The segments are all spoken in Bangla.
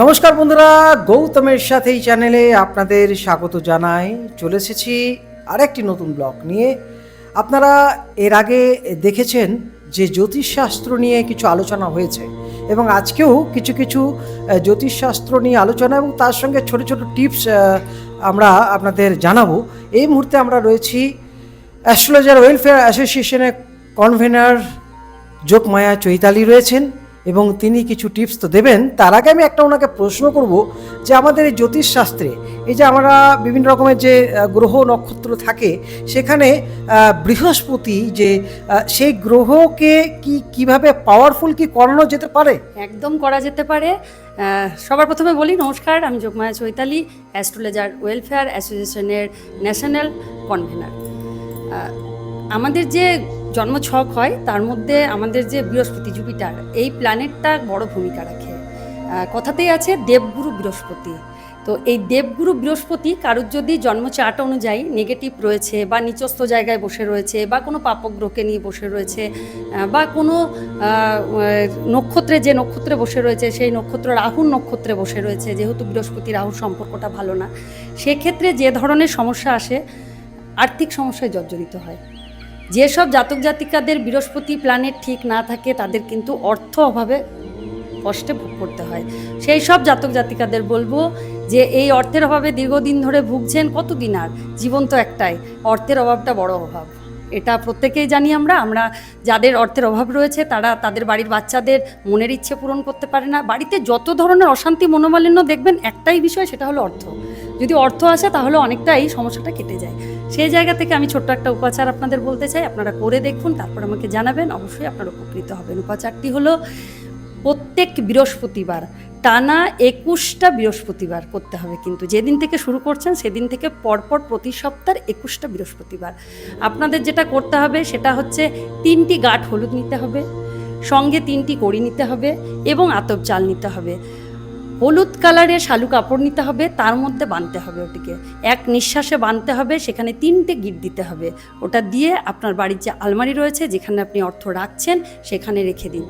নমস্কার বন্ধুরা, গৌতমের সাথে এই চ্যানেলে আপনাদের স্বাগত জানাই। চলে এসেছি আরেকটি নতুন ব্লগ নিয়ে। আপনারা এর আগে দেখেছেন যে জ্যোতিষশাস্ত্র নিয়ে কিছু আলোচনা হয়েছে এবং আজকেও কিছু কিছু জ্যোতিষশাস্ত্র নিয়ে আলোচনা এবং তার সঙ্গে ছোট ছোট টিপস আমরা আপনাদের জানাবো। এই মুহূর্তে আমরা রয়েছি অ্যাস্ট্রোলজার ওয়েলফেয়ার অ্যাসোসিয়েশনের কনভেনার যোগমায়া চৈতালি রয়েছেন এবং তিনি কিছু টিপস তো দেবেন। তার আগে আমি একটা ওনাকে প্রশ্ন করব যে আমাদের এই জ্যোতিষশাস্ত্রে এই যে আমরা বিভিন্ন রকমের যে গ্রহ নক্ষত্র থাকে সেখানে বৃহস্পতি যে সেই গ্রহকে কিভাবে পাওয়ারফুল কি করানো যেতে পারে? একদম করা যেতে পারে। সবার প্রথমে বলি নমস্কার, আমি যোগমায়া চৈতালি, অ্যাস্ট্রোলজার ওয়েলফেয়ার অ্যাসোসিয়েশনের ন্যাশনাল কনভেনার। আমাদের যে জন্মছক হয় তার মধ্যে আমাদের যে বৃহস্পতি জুপিটার এই প্ল্যানেটটা বড় ভূমিকা রাখে। কথাতেই আছে দেবগুরু বৃহস্পতি। তো এই দেবগুরু বৃহস্পতি কারুর যদি জন্ম চার্ট অনুযায়ী নেগেটিভ রয়েছে বা নিচস্থ জায়গায় বসে রয়েছে বা কোনো পাপগ্রহকে নিয়ে বসে রয়েছে বা কোনো নক্ষত্রে যে নক্ষত্রে বসে রয়েছে সেই নক্ষত্র রাহুর নক্ষত্রে বসে রয়েছে, যেহেতু বৃহস্পতি রাহুর সম্পর্কটা ভালো না, সেক্ষেত্রে যে ধরনের সমস্যা আসে, আর্থিক সমস্যায় জর্জরিত হয়। যেসব জাতক জাতিকাদের বৃহস্পতি প্ল্যানেট ঠিক না থাকে তাদের কিন্তু অর্থ অভাবে কষ্টে ভোগ করতে হয়। সেই সব জাতক জাতিকাদের বলবো যে এই অর্থের অভাবে দীর্ঘদিন ধরে ভুগছেন, কতদিন আর, জীবন তো একটাই, অর্থের অভাবটা বড় অভাব, এটা প্রত্যেকেই জানি। আমরা যাদের অর্থের অভাব রয়েছে তারা তাদের বাড়ির বাচ্চাদের মনের ইচ্ছে পূরণ করতে পারে না। বাড়িতে যত ধরনের অশান্তি মনোমালিন্য দেখবেন, একটাই বিষয়, সেটা হলো অর্থ। যদি অর্থ আসে তাহলে অনেকটাই সমস্যাটা কেটে যায়। সেই জায়গা থেকে আমি ছোট্ট একটা উপাচার আপনাদের বলতে চাই, আপনারা করে দেখুন, তারপর আমাকে জানাবেন, অবশ্যই আপনারা উপকৃত হবেন। উপাচারটি হলো প্রত্যেক বৃহস্পতিবার টানা 21টা বৃহস্পতিবার করতে হবে, কিন্তু যেদিন থেকে শুরু করছেন সেদিন থেকে পরপর প্রতি সপ্তাহে 21টা বৃহস্পতিবার আপনাদের যেটা করতে হবে সেটা হচ্ছে 3টি গাঁঠ হলুদ নিতে হবে, সঙ্গে 3টি কড়ি নিতে হবে এবং আতপ চাল নিতে হবে। হলুদ কালারের শালু কাপড় নিতে হবে, তার মধ্যে বাঁধতে হবে, ওটিকে এক নিঃশ্বাসে বাঁধতে হবে, সেখানে 3টে গিট দিতে হবে। ওটা দিয়ে আপনার বাড়ির যে আলমারি রয়েছে যেখানে আপনি অর্থ রাখছেন সেখানে রেখে দিন।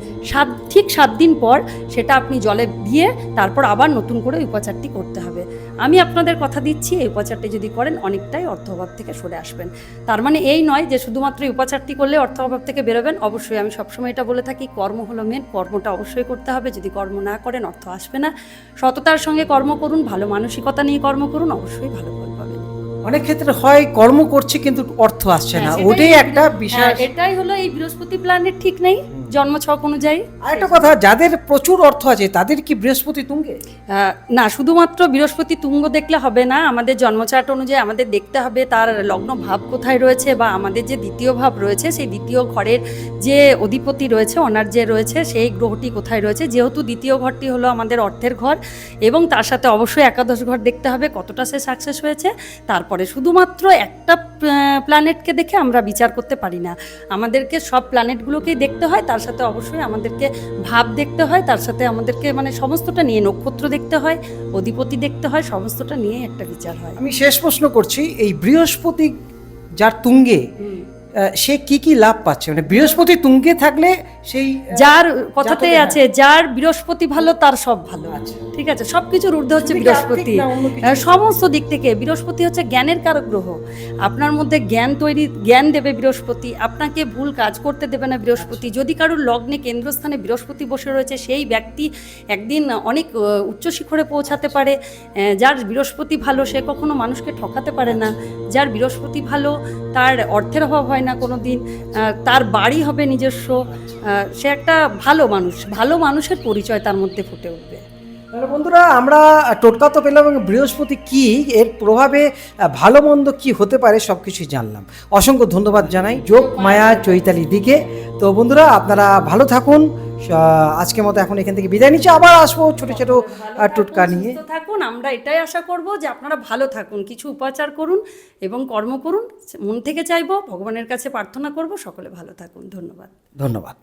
ঠিক 7 দিন পর সেটা আপনি জলে দিয়ে তারপর আবার নতুন করে উপাচারটি করতে হবে। আমি আপনাদের কথা দিচ্ছি, এই উপাচারটি যদি করেন অনেকটাই অর্থ অভাব থেকে সরে আসবেন। তার মানে এই নয় যে শুধুমাত্র উপাচারটি করলে অর্থ অভাব থেকে বেরোবেন। অবশ্যই আমি সবসময় এটা বলে থাকি, কর্ম হলো মেন, কর্মটা অবশ্যই করতে হবে। যদি কর্ম না করেন অর্থ আসবে না। সততার সঙ্গে কর্ম করুন, ভালো মানসিকতা নিয়ে কর্ম করুন, অবশ্যই ভালো ফল পাবেন। অনেক ক্ষেত্রে হয় কর্ম করছে কিন্তু অর্থ আসছে না, ওটাই একটা বিষয়। এটাই হলো এই বৃহস্পতি প্ল্যানেট ঠিক নেই জন্মছক অনুযায়ী। আর একটা কথা, যাদের প্রচুর অর্থ আছে তাদের কি বৃহস্পতি তুঙ্গে? না, শুধুমাত্র বৃহস্পতি তুঙ্গ দেখলে হবে না। আমাদের জন্মচার্ট অনুযায়ী আমাদের দেখতে হবে তার লগ্ন ভাব কোথায় রয়েছে, বা আমাদের যে দ্বিতীয় ভাব রয়েছে সেই দ্বিতীয় ঘরের যে অধিপতি রয়েছে, ওনার যে রয়েছে সেই গ্রহটি কোথায় রয়েছে। যেহেতু দ্বিতীয় ঘরটি হলো আমাদের অর্থের ঘর এবং তার সাথে অবশ্যই একাদশ ঘর দেখতে হবে কতটা সে সাকসেস হয়েছে। তারপরে শুধুমাত্র একটা প্ল্যানেটকে দেখে আমরা বিচার করতে পারি না, আমাদেরকে সব প্ল্যানেটগুলোকেই দেখতে হয়, তার সাথে অবশ্যই আমাদেরকে ভাব দেখতে হয়, তার সাথে আমাদেরকে মানে সমস্তটা নিয়ে নক্ষত্র দেখতে হয়, অধিপতি দেখতে হয়, সমস্তটা নিয়ে একটা বিচার হয়। আমি শেষ প্রশ্ন করছি, এই বৃহস্পতি যার তুঙ্গে সে কি লাভ পাচ্ছে? মানে বৃহস্পতি তুঙ্গে থাকলে সেই যার কথাতে আছে, যার বৃহস্পতি ভালো তার সব ভালো। ঠিক আছে, সবকিছুর ঊর্ধ্বে হচ্ছে বৃহস্পতি। সমস্ত দিক থেকে বৃহস্পতি হচ্ছে জ্ঞানের কারক গ্রহ। আপনার মধ্যে জ্ঞান দেবে বৃহস্পতি, আপনাকে ভুল কাজ করতে দেবে না বৃহস্পতি। যদি কারোর লগ্নে কেন্দ্রস্থানে বৃহস্পতি বসে রয়েছে সেই ব্যক্তি একদিন অনেক উচ্চ শিখরে পৌঁছাতে পারে। যার বৃহস্পতি ভালো সে কখনো মানুষকে ঠকাতে পারে না। যার বৃহস্পতি ভালো তার অর্থের অভাব হয় না কোনো দিন, তার বাড়ি হবে নিজস্ব, সে একটা ভালো মানুষ, ভালো মানুষের পরিচয় তার মধ্যে ফুটে উঠবে। তাহলে বন্ধুরা, আমরা টোটকা তো পেলাম এবং বৃহস্পতি কি, এর প্রভাবে ভালো মন্দ কি হতে পারে সব কিছুই জানলাম। অসংখ্য ধন্যবাদ জানাই যোগমায়া চৈতালি দিকে। তো বন্ধুরা, আপনারা ভালো থাকুন। আজকের মতো এখন এখান থেকে বিদায় নিচ্ছি, আবার আসবো ছোট ছোট টোটকা নিয়ে। থাকুন, আমরা এটাই আশা করব যে আপনারা ভালো থাকুন, কিছু উপাচার করুন এবং কর্ম করুন। মন থেকে চাইবো, ভগবানের কাছে প্রার্থনা করব সকলে ভালো থাকুন। ধন্যবাদ।